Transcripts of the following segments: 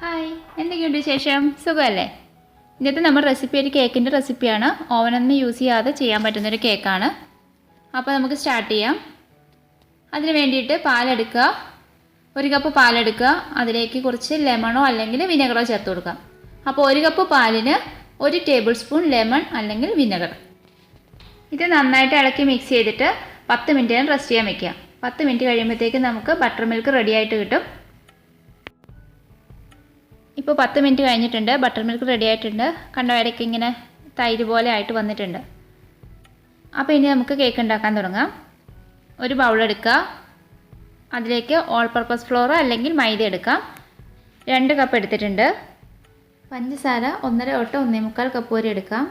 Hi, എന്തൊക്കെയുണ്ട് വിശേഷം? സുഖമല്ലേ? ഇന്നത്തെ നമ്മുടെ റെസിപ്പി ഒരു കേക്കിൻ്റെ റെസിപ്പിയാണ്. ഓവനൊന്നും യൂസ് ചെയ്യാതെ ചെയ്യാൻ പറ്റുന്നൊരു കേക്കാണ്. അപ്പോൾ നമുക്ക് സ്റ്റാർട്ട് ചെയ്യാം. അതിന് വേണ്ടിയിട്ട് പാലെടുക്കുക. 1 കപ്പ് പാലെടുക്കുക. അതിലേക്ക് കുറച്ച് ലെമണോ അല്ലെങ്കിൽ വിനെഗറോ ചേർത്ത് കൊടുക്കാം. അപ്പോൾ 1 കപ്പ് പാലിന് 1 ടേബിൾ സ്പൂൺ ലെമൺ അല്ലെങ്കിൽ വിനെഗർ. ഇത് നന്നായിട്ട് ഇളക്കി മിക്സ് ചെയ്തിട്ട് 10 മിനിറ്റ് റെസ്റ്റ് ചെയ്യാൻ വയ്ക്കുക. 10 മിനിറ്റ് കഴിയുമ്പോഴത്തേക്ക് നമുക്ക് ബട്ടർ മിൽക്ക് റെഡി ആയിട്ട് കിട്ടും. ഇപ്പോൾ 10 മിനിറ്റ് കഴിഞ്ഞിട്ടുണ്ട്. ബട്ടർ മിൽക്ക് റെഡി ആയിട്ടുണ്ട്. കണ്ട ഇടയ്ക്ക് ഇങ്ങനെ തൈര് പോലെ ആയിട്ട് വന്നിട്ടുണ്ട്. അപ്പോൾ ഇനി നമുക്ക് കേക്ക് ഉണ്ടാക്കാൻ തുടങ്ങാം. ഒരു ബൗളെടുക്കുക. അതിലേക്ക് ഓൾ പർപ്പസ് ഫ്ലോർ അല്ലെങ്കിൽ മൈദ എടുക്കാം. 2 കപ്പ് എടുത്തിട്ടുണ്ട്. പഞ്ചസാര 1.5 തൊട്ട് 1.25 കപ്പ് വരെ എടുക്കാം.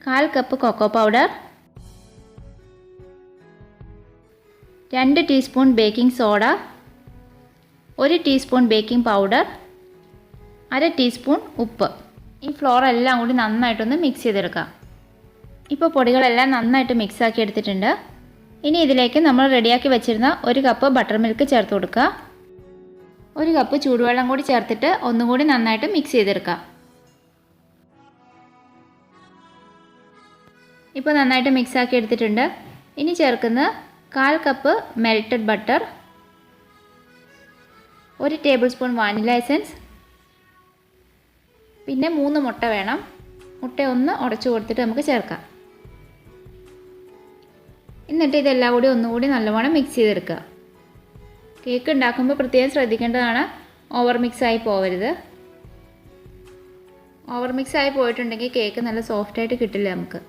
1/4 cup cocoa powder, 2 teaspoon baking soda, 1 teaspoon baking powder, 1/2 teaspoon ഉപ്പ്. ഈ ഫ്ലോർ എല്ലാം കൂടി നന്നായിട്ടൊന്ന് മിക്സ് ചെയ്തെടുക്കാം. ഇപ്പോൾ പൊടികളെല്ലാം നന്നായിട്ട് മിക്സ് ആക്കി എടുത്തിട്ടുണ്ട്. ഇനി ഇതിലേക്ക് നമ്മൾ റെഡിയാക്കി വെച്ചിരുന്ന 1 കപ്പ് ബട്ടർ മിൽക്ക് ചേർത്ത് കൊടുക്കുക. 1 കപ്പ് ചൂടുവെള്ളം കൂടി ചേർത്തിട്ട് ഒന്നും കൂടി നന്നായിട്ട് മിക്സ് ചെയ്തെടുക്കാം. ഇപ്പോൾ നന്നായിട്ട് മിക്സ് ആക്കി എടുത്തിട്ടുണ്ട്. ഇനി ചേർക്കുന്ന 1/4 cup melted butter, 1 table spoon vanilla essence, പിന്നെ 3 മുട്ട വേണം. മുട്ട ഒന്ന് ഉടച്ചു കൊടുത്തിട്ട് നമുക്ക് ചേർക്കാം. എന്നിട്ട് ഇതെല്ലാം കൂടി ഒന്നുകൂടി നല്ലവണ്ണം മിക്സ് ചെയ്തെടുക്കുക. കേക്ക് ഉണ്ടാക്കുമ്പോൾ പ്രത്യേകം ശ്രദ്ധിക്കേണ്ടതാണ്, ഓവർ മിക്സ് ആയി പോവരുത്. ഓവർ മിക്സ് ആയി പോയിട്ടുണ്ടെങ്കിൽ കേക്ക് നല്ല സോഫ്റ്റായിട്ട് കിട്ടില്ല നമുക്ക്.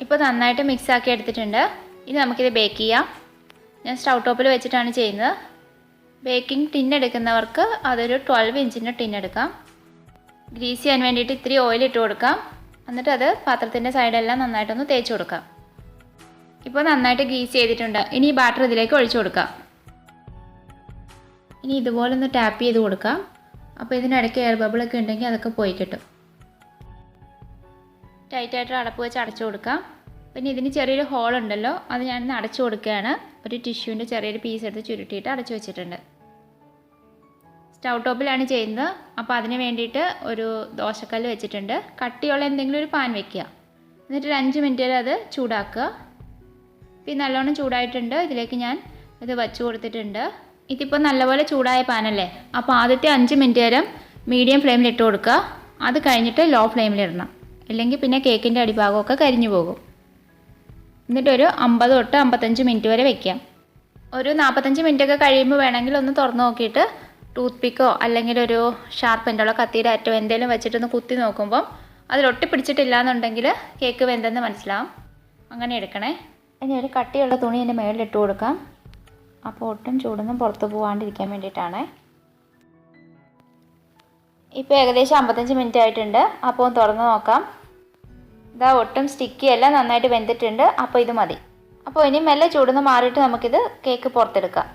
ഇപ്പോൾ നന്നായിട്ട് മിക്സ് ആക്കി എടുത്തിട്ടുണ്ട്. ഇനി നമുക്കിത് ബേക്ക് ചെയ്യാം. ഞാൻ സ്റ്റൗ ടോപ്പിൽ വെച്ചിട്ടാണ് ചെയ്യുന്നത്. ബേക്കിംഗ് ടിൻ എടുക്കുന്നവർക്ക് അതൊരു 12 ഇഞ്ചിൻ്റെ ടിൻ എടുക്കാം. ഗ്രീസ് ചെയ്യാൻ വേണ്ടിയിട്ട് ഇത്തിരി ഓയിൽ ഇട്ട് കൊടുക്കാം. എന്നിട്ട് അത് പാത്രത്തിൻ്റെ സൈഡെല്ലാം നന്നായിട്ടൊന്ന് തേച്ച് കൊടുക്കാം. ഇപ്പോൾ നന്നായിട്ട് ഗ്രീസ് ചെയ്തിട്ടുണ്ട്. ഇനി ഈ ബാറ്റർ ഇതിലേക്ക് ഒഴിച്ചു കൊടുക്കാം. ഇനി ഇതുപോലെ ഒന്ന് ടാപ്പ് ചെയ്ത് കൊടുക്കാം. അപ്പോൾ ഇതിനിടയ്ക്ക് എയർ ബബിളൊക്കെ ഉണ്ടെങ്കിൽ അതൊക്കെ പോയി കിട്ടും. ടൈറ്റായിട്ട് അടപ്പ് വെച്ച് അടച്ചു കൊടുക്കാം. പിന്നെ ഇതിന് ചെറിയൊരു ഹോൾ ഉണ്ടല്ലോ, അത് ഞാനിന്ന് അടച്ചു കൊടുക്കുകയാണ്. ഒരു ടിഷ്യൂവിൻ്റെ ചെറിയൊരു പീസ് എടുത്ത് ചുരുട്ടിയിട്ട് അടച്ചു വെച്ചിട്ടുണ്ട്. സ്റ്റൗ ടോപ്പിലാണ് ചെയ്യുന്നത്. അപ്പോൾ അതിന് വേണ്ടിയിട്ട് ഒരു ദോശക്കല്ല് വെച്ചിട്ടുണ്ട്. കട്ടിയുള്ള എന്തെങ്കിലും ഒരു പാൻ വെക്കുക. എന്നിട്ട് ഒരു 5 മിനിറ്റ് വരെ അത് ചൂടാക്കുക. പിന്നെ നല്ലോണം ചൂടായിട്ടുണ്ട്. ഇതിലേക്ക് ഞാൻ ഇത് വച്ച് കൊടുത്തിട്ടുണ്ട്. ഇതിപ്പോൾ നല്ലപോലെ ചൂടായ പാനല്ലേ, അപ്പോൾ ആദ്യത്തെ 5 മിനിറ്റ് നേരം മീഡിയം ഫ്ലെയിമിൽ ഇട്ട് കൊടുക്കുക. അത് കഴിഞ്ഞിട്ട് ലോ ഫ്ലെയിമിലിടണം. ഇല്ലെങ്കിൽ പിന്നെ കേക്കിൻ്റെ അടിഭാഗമൊക്കെ കരിഞ്ഞു പോകും. എന്നിട്ടൊരു 50 തൊട്ട് 55 മിനിറ്റ് വരെ വയ്ക്കാം. ഒരു 45 മിനിറ്റൊക്കെ കഴിയുമ്പോൾ വേണമെങ്കിൽ ഒന്ന് തുറന്ന് നോക്കിയിട്ട് ടൂത്ത് പിക്കോ അല്ലെങ്കിൽ ഒരു ഷാർപ്പ് എൻഡുള്ള കത്തിയുടെ അറ്റോ എന്തെങ്കിലും വെച്ചിട്ടൊന്ന് കുത്തി നോക്കുമ്പം അതിലൊട്ടി പിടിച്ചിട്ടില്ല എന്നുണ്ടെങ്കിൽ കേക്ക് വെന്തെന്ന് മനസ്സിലാവും. അങ്ങനെ എടുക്കണേ. ഇനി ഒരു കട്ടിയുള്ള തുണി എൻ്റെ മേളിൽ ഇട്ട് കൊടുക്കാം. അപ്പോൾ ഒട്ടും ചൂടൊന്നും പുറത്ത് പോകാണ്ടിരിക്കാൻ വേണ്ടിയിട്ടാണ്. ഇപ്പോൾ ഏകദേശം 55 മിനിറ്റ് ആയിട്ടുണ്ട്. അപ്പോൾ തുറന്ന് നോക്കാം. ഇതാ ഒട്ടും സ്റ്റിക്കി അല്ല, നന്നായിട്ട് വെന്തിട്ടുണ്ട്. അപ്പോൾ ഇത് മതി. അപ്പോൾ ഇനി മെല്ലെ ചൂടൊന്ന് മാറിയിട്ട് നമുക്കിത് കേക്ക് പുറത്തെടുക്കാം.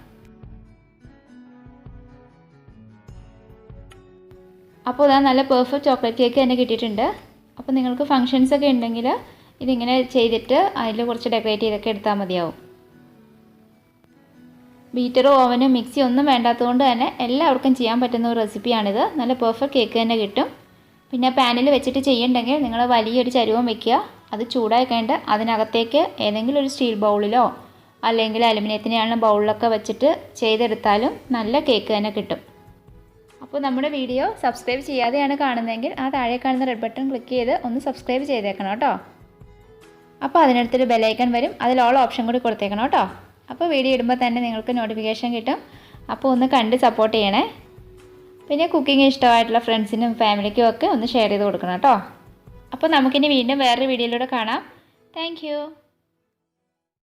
അപ്പോൾ ഇതാ നല്ല പെർഫെക്റ്റ് ചോക്ലേറ്റ് കേക്ക് തന്നെ കിട്ടിയിട്ടുണ്ട്. അപ്പോൾ നിങ്ങൾക്ക് ഫങ്ഷൻസൊക്കെ ഉണ്ടെങ്കിൽ ഇതിങ്ങനെ ചെയ്തിട്ട് അതിൽ കുറച്ച് ഡെക്കറേറ്റ് ചെയ്തൊക്കെ എടുത്താൽ മതിയാവും. ബീറ്ററും ഓവനും മിക്സി ഒന്നും വേണ്ടാത്തതുകൊണ്ട് തന്നെ എല്ലാവർക്കും ചെയ്യാൻ പറ്റുന്ന ഒരു റെസിപ്പിയാണിത്. നല്ല പെർഫെക്റ്റ് കേക്ക് തന്നെ കിട്ടും. പിന്നെ പാനിൽ വെച്ചിട്ട് ചെയ്യണമെങ്കിൽ നിങ്ങൾ വലിയൊരു ചരുവം വെക്കുക. അത് ചൂടായി കഴിഞ്ഞിട്ട് അതിനകത്തേക്ക് ഏതെങ്കിലും ഒരു സ്റ്റീൽ ബൗളിലോ അല്ലെങ്കിൽ അലുമിനിയത്തിൻ്റെ ബൗളിലൊക്കെ വെച്ചിട്ട് ചെയ്തെടുത്താലും നല്ല കേക്ക് തന്നെ കിട്ടും. അപ്പോൾ നമ്മുടെ വീഡിയോ സബ്സ്ക്രൈബ് ചെയ്യാതെയാണ് കാണുന്നതെങ്കിൽ ആ താഴെ കാണുന്ന റെഡ് ബട്ടൺ ക്ലിക്ക് ചെയ്ത് ഒന്ന് സബ്സ്ക്രൈബ് ചെയ്തേക്കണം കേട്ടോ. അപ്പോൾ അതിനടുത്തൊരു ബെല്ലൈക്കൺ വരും, അതിൽ ഓൾ ഓപ്ഷൻ കൂടി കൊടുത്തേക്കണം കേട്ടോ. അപ്പോൾ വീഡിയോ ഇടുമ്പോൾ തന്നെ നിങ്ങൾക്ക് നോട്ടിഫിക്കേഷൻ കിട്ടും. അപ്പോൾ ഒന്ന് കണ്ട് സപ്പോർട്ട് ചെയ്യണേ. പിന്നെ കുക്കിംഗ് ഇഷ്ടമായിട്ടുള്ള ഫ്രണ്ട്സിനും ഫാമിലിക്കും ഒക്കെ ഒന്ന് ഷെയർ ചെയ്ത് കൊടുക്കണം കേട്ടോ. അപ്പോൾ നമുക്കിനി വീണ്ടും വേറൊരു വീഡിയോയിലൂടെ കാണാം. താങ്ക്